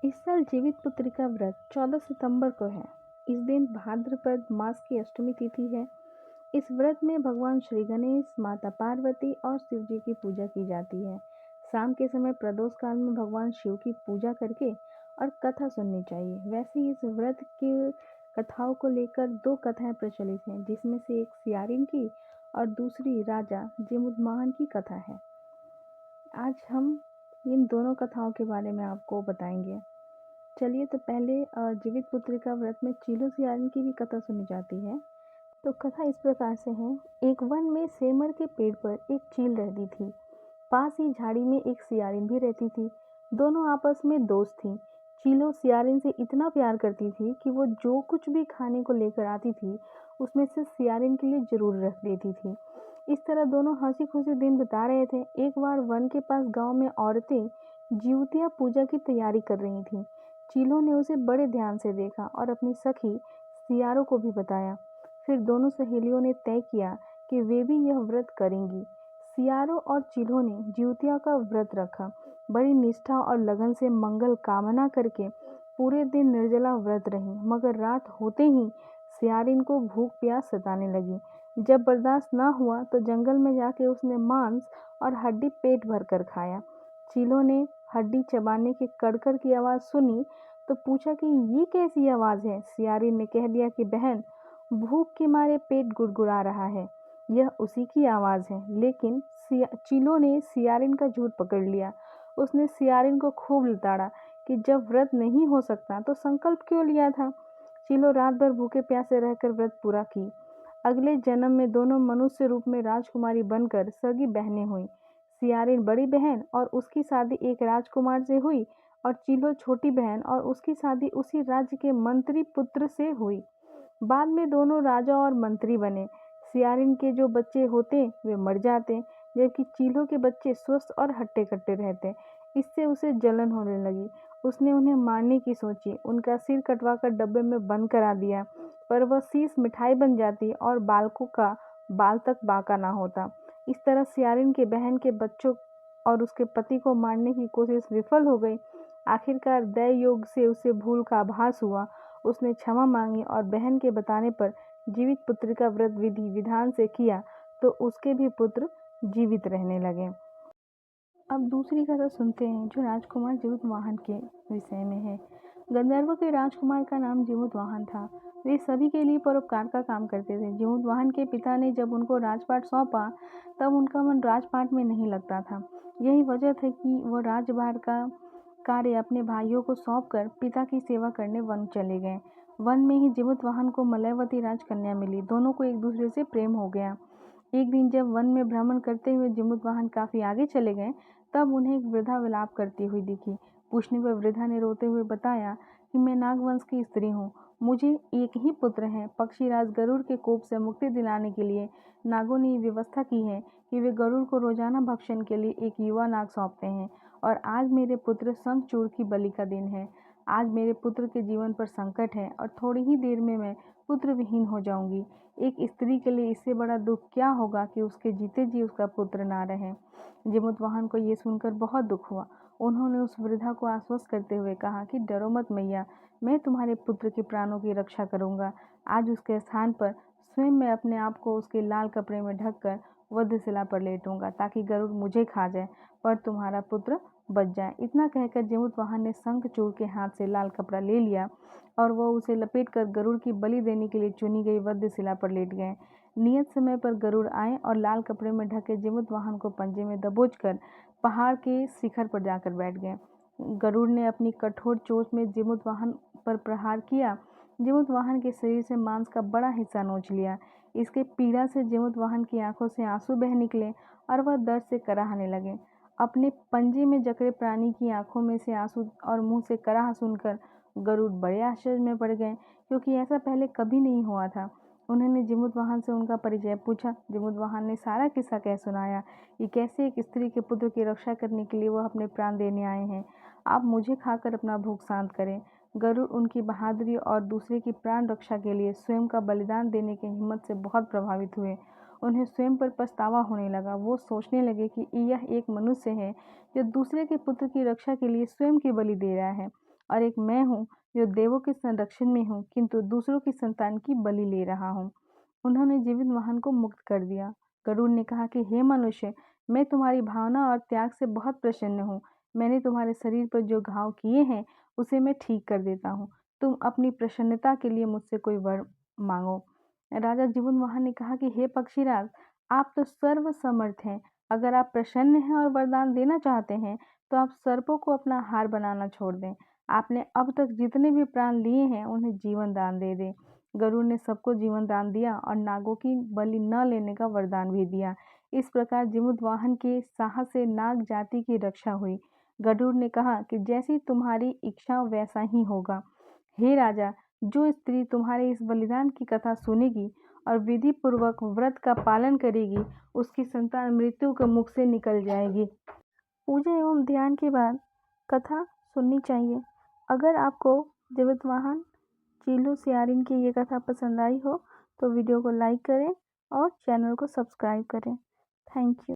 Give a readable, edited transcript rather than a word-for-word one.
इस साल जीवित पुत्री का व्रत 14 सितंबर को है। इस दिन भाद्रपद मास की अष्टमी तिथि है। इस व्रत में भगवान श्री गणेश, माता पार्वती और शिव जी की पूजा की जाती है। शाम के समय प्रदोष काल में भगवान शिव की पूजा करके और कथा सुननी चाहिए। वैसे इस व्रत की कथाओं को लेकर दो कथाएं प्रचलित हैं, जिसमें से एक सियारिन की और दूसरी राजा जिमुतवाहन की कथा है। आज हम इन दोनों कथाओं के बारे में आपको बताएंगे। चलिए, तो पहले जीवित पुत्री का व्रत में चीलो सियारिन की भी कथा सुनी जाती है। तो कथा इस प्रकार से है। एक वन में सेमर के पेड़ पर एक चील रहती थी। पास ही झाड़ी में एक सियारिन भी रहती थी। दोनों आपस में दोस्त थी। चीलो सियारिन से इतना प्यार करती थी कि वो जो कुछ भी खाने को लेकर आती थी, उसमें से सियारिन के लिए जरूर रख देती थी। इस तरह दोनों हंसी खुशी दिन बिता रहे थे। एक बार वन के पास गांव में औरतें जिउतिया पूजा की तैयारी कर रही थीं। चीलो ने उसे बड़े ध्यान से देखा और अपनी सखी सियारो को भी बताया। फिर दोनों सहेलियों ने तय किया कि वे भी यह व्रत करेंगी। सियारो और चीलो ने जिउतिया का व्रत रखा। बड़ी निष्ठा और लगन से मंगल कामना करके पूरे दिन निर्जला व्रत रही, मगर रात होते ही सियारिन को भूख प्यास सताने लगी। जब बर्दाश्त ना हुआ तो जंगल में जाके उसने मांस और हड्डी पेट भर कर खाया। चीलो ने हड्डी चबाने के कड़कड़ की आवाज़ सुनी तो पूछा कि ये कैसी आवाज़ है। सियारिन ने कह दिया कि बहन, भूख के मारे पेट गुड़गुड़ा रहा है, यह उसी की आवाज़ है। लेकिन चीलो ने सियारिन का झूठ पकड़ लिया। उसने सियारिन को खूब लताड़ा कि जब व्रत नहीं हो सकता तो संकल्प क्यों लिया था। चीलो रात भर भूखे प्यासे रहकर व्रत पूरा की। अगले जन्म में दोनों मनुष्य रूप में राजकुमारी बनकर सगी बहनें हुई। सियारिन बड़ी बहन और उसकी शादी एक राजकुमार से हुई, और चीलो छोटी बहन और उसकी शादी उसी राज्य के मंत्री पुत्र से हुई। बाद में दोनों राजा और मंत्री बने। सियारिन के जो बच्चे होते वे मर जाते, जबकि चीलो के बच्चे स्वस्थ और हट्टे कट्टे रहते। इससे उसे जलन होने लगी। उसने उन्हें मारने की सोची। उनका सिर कटवाकर डब्बे में बंद करा दिया, पर वह शीश मिठाई बन जाती और बालकों का बाल तक बांका ना होता। इस तरह सियारिन के बहन के बच्चों और उसके पति को मारने की कोशिश विफल हो गई। आखिरकार दया योग से उसे भूल का आभास हुआ। उसने क्षमा मांगी और बहन के बताने पर जीवित पुत्र का व्रत विधि विधान से किया, तो उसके भी पुत्र जीवित रहने लगे। अब दूसरी कथा सुनते हैं, जो राजकुमार जिमुतवाहन के विषय में है। गंधर्वों के राजकुमार का नाम जिमुतवाहन था। वे सभी के लिए परोपकार का काम करते थे। जिमुतवाहन के पिता ने जब उनको राजपाट सौंपा, तब उनका मन राजपाट में नहीं लगता था। यही वजह थी कि वह राजभार का कार्य अपने भाइयों को सौंपकर पिता की सेवा करने वन चले गए। वन में ही जिमुतवाहन को मलयवती राजकन्या मिली। दोनों को एक दूसरे से प्रेम हो गया। एक दिन जब वन में भ्रमण करते हुए जिमुतवाहन काफी आगे चले गए, तब उन्हें एक वृद्धा विलाप करती हुई दिखी। पूछने पर वृद्धा ने रोते हुए बताया कि मैं नागवंश की स्त्री हूँ। मुझे एक ही पुत्र है। पक्षीराज गरुड़ के कोप से मुक्ति दिलाने के लिए नागों ने व्यवस्था की है कि वे गरुड़ को रोजाना भक्षण के लिए एक युवा नाग सौंपते हैं, और आज मेरे पुत्र शंखचूड़ की बलि का दिन है। आज मेरे पुत्र के जीवन पर संकट है और थोड़ी ही देर में मैं पुत्र विहीन हो जाऊंगी। एक स्त्री के लिए इससे बड़ा दुख क्या होगा कि उसके जीते जी उसका पुत्र ना रहे। जिमुतवाहन को ये सुनकर बहुत दुख हुआ। उन्होंने उस वृद्धा को आश्वस्त करते हुए कहा कि डरो मत मैया, मैं तुम्हारे पुत्र के प्राणों की रक्षा करूंगा। आज उसके स्थान पर स्वयं मैं अपने आप को उसके लाल कपड़े में ढककर वधशिला पर लेटूंगा, ताकि गरुड़ मुझे खा जाए पर तुम्हारा पुत्र बच जाए। इतना कहकर जिमुतवाहन ने शंखचूड़ के हाथ से लाल कपड़ा ले लिया और वह उसे लपेटकर गरुड़ की बलि देने के लिए चुनी गई वधशिला पर लेट गए। नियत समय पर गरुड़ आए और लाल कपड़े में ढके जिमुतवाहन को पंजे में दबोचकर पहाड़ के शिखर पर जाकर बैठ गए। गरुड़ ने अपनी कठोर चोंच में जिमुतवाहन पर प्रहार किया। जिमुतवाहन के शरीर से मांस का बड़ा हिस्सा नोच लिया। इसके पीड़ा से जिमुतवाहन की आंखों से आंसू बह निकले और वह दर्द से कराहने लगे। अपने पंजे में जकड़े प्राणी की आंखों में से आंसू और मुंह से कराह सुनकर गरुड़ बड़े आश्चर्य में पड़ गए, क्योंकि ऐसा पहले कभी नहीं हुआ था। उन्होंने जिमुतवाहन से उनका परिचय पूछा। जिमुतवाहन ने सारा किस्सा कह सुनाया कि कैसे एक स्त्री के पुत्र की रक्षा करने के लिए वह अपने प्राण देने आए हैं। आप मुझे खाकर अपना भूख शांत करें। गरुड़ उनकी बहादुरी और दूसरे की प्राण रक्षा के लिए स्वयं का बलिदान देने की हिम्मत से बहुत प्रभावित हुए। उन्हें स्वयं पर पछतावा होने लगा। वो सोचने लगे कि यह एक मनुष्य है जो दूसरे के पुत्र की रक्षा के लिए स्वयं की बलि दे रहा है, और एक मैं हूँ जो देवों के संरक्षण में हूँ किंतु दूसरों की संतान की बलि ले रहा हूँ। उन्होंने जीवित वाहन को मुक्त कर दिया। गरुड़ ने कहा कि हे मनुष्य, मैं तुम्हारी भावना और त्याग से बहुत प्रसन्न हूँ। मैंने तुम्हारे शरीर पर जो घाव किए हैं उसे मैं ठीक कर देता हूँ। तुम अपनी प्रसन्नता के लिए मुझसे कोई वर मांगो। राजा जीवनवाहन ने कहा कि हे पक्षीराज, आप तो सर्व समर्थ हैं। अगर आप प्रसन्न हैं और वरदान देना चाहते हैं तो आप सर्पों को अपना आहार बनाना छोड़ दें। आपने अब तक जितने भी प्राण लिए हैं उन्हें जीवन दान दे दें। गरुड़ ने सबको जीवन दान दिया और नागों की बलि न लेने का वरदान भी दिया। इस प्रकार जीवनवाहन के साहस से नाग जाति की रक्षा हुई। गरुड़ ने कहा कि जैसी तुम्हारी इच्छा वैसा ही होगा। हे राजा, जो स्त्री तुम्हारे इस बलिदान की कथा सुनेगी और विधि पूर्वक व्रत का पालन करेगी, उसकी संतान मृत्यु के मुख से निकल जाएगी। पूजा एवं ध्यान के बाद कथा सुननी चाहिए। अगर आपको जीवितवाहन चीलू सियारिन की ये कथा पसंद आई हो तो वीडियो को लाइक करें और चैनल को सब्सक्राइब करें। Thank you.